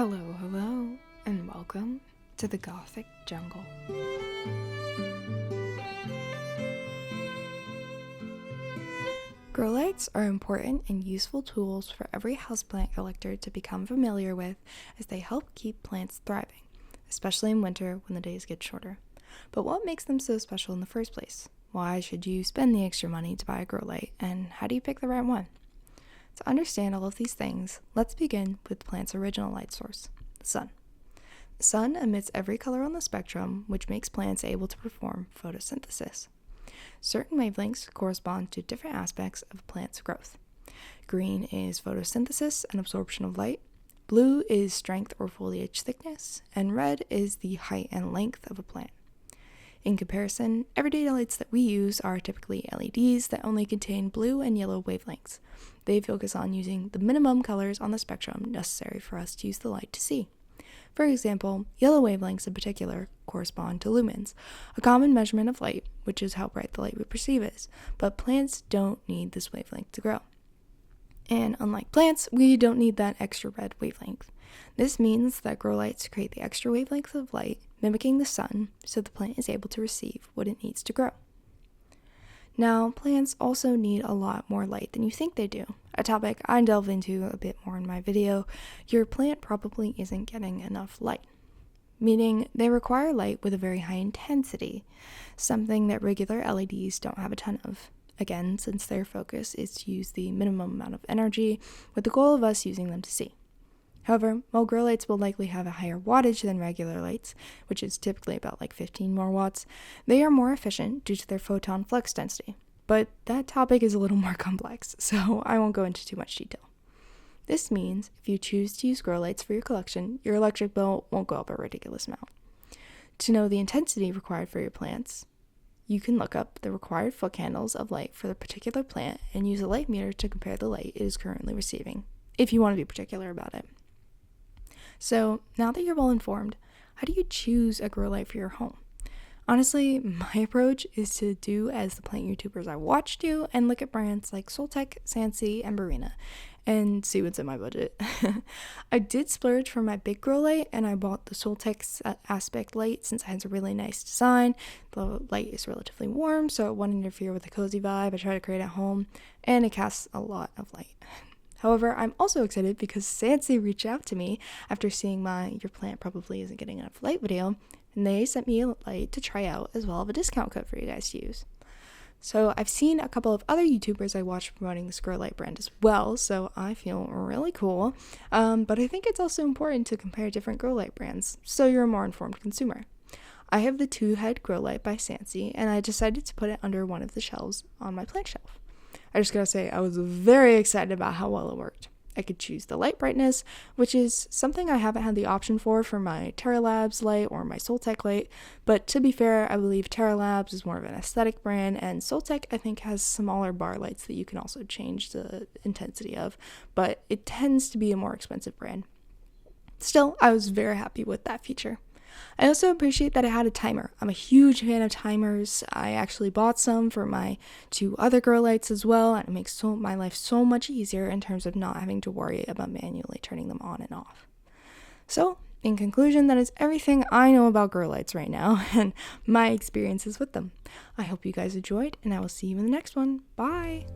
Hello, hello, and welcome to the Gothic Jungle. Grow lights are important and useful tools for every houseplant collector to become familiar with, as they help keep plants thriving, especially in winter when the days get shorter. But what makes them so special in the first place? Why should you spend the extra money to buy a grow light, and how do you pick the right one? To understand all of these things, let's begin with the plant's original light source, the sun. The sun emits every color on the spectrum, which makes plants able to perform photosynthesis. Certain wavelengths correspond to different aspects of a plant's growth. Green is photosynthesis and absorption of light, blue is strength or foliage thickness, and red is the height and length of a plant. In comparison, everyday lights that we use are typically LEDs that only contain blue and yellow wavelengths. They focus on using the minimum colors on the spectrum necessary for us to use the light to see. For example, yellow wavelengths in particular correspond to lumens, a common measurement of light, which is how bright the light we perceive is, but plants don't need this wavelength to grow. And unlike plants, we don't need that extra red wavelength. This means that grow lights create the extra wavelength of light, mimicking the sun, so the plant is able to receive what it needs to grow. Now, plants also need a lot more light than you think they do, a topic I delve into a bit more in my video. Your plant probably isn't getting enough light, meaning they require light with a very high intensity, something that regular LEDs don't have a ton of. Again, since their focus is to use the minimum amount of energy with the goal of us using them to see. However, while grow lights will likely have a higher wattage than regular lights, which is typically about 15 more watts, they are more efficient due to their photon flux density. But that topic is a little more complex, so I won't go into too much detail. This means if you choose to use grow lights for your collection, your electric bill won't go up a ridiculous amount. To know the intensity required for your plants, you can look up the required foot candles of light for the particular plant and use a light meter to compare the light it is currently receiving, if you want to be particular about it. So, now that you're well informed, how do you choose a grow light for your home? Honestly, my approach is to do as the plant YouTubers I watch do and look at brands like Soltech, SANSI, and Barina and see what's in my budget. I did splurge for my big grow light and I bought the Soltech aspect light since it has a really nice design. The light is relatively warm, so it won't interfere with the cozy vibe I try to create at home, and it casts a lot of light. However, I'm also excited because SANSI reached out to me after seeing my Your Plant Probably Isn't Getting Enough Light video, and they sent me a light to try out as well as a discount code for you guys to use. So I've seen a couple of other YouTubers I watch promoting this grow light brand as well, so I feel really cool. But I think it's also important to compare different grow light brands, so you're a more informed consumer. I have the 2-head grow light by SANSI, and I decided to put it under one of the shelves on my plant shelf. I just gotta say, I was very excited about how well it worked. I could choose the light brightness, which is something I haven't had the option for my Terra Labs light or my Soltech light, but to be fair, I believe Terra Labs is more of an aesthetic brand, and Soltech I think has smaller bar lights that you can also change the intensity of, but it tends to be a more expensive brand. Still, I was very happy with that feature. I also appreciate that it had a timer. I'm a huge fan of timers. I actually bought some for my 2 other grow lights as well, and it makes my life so much easier in terms of not having to worry about manually turning them on and off. So, in conclusion, that is everything I know about grow lights right now and my experiences with them. I hope you guys enjoyed, and I will see you in the next one. Bye!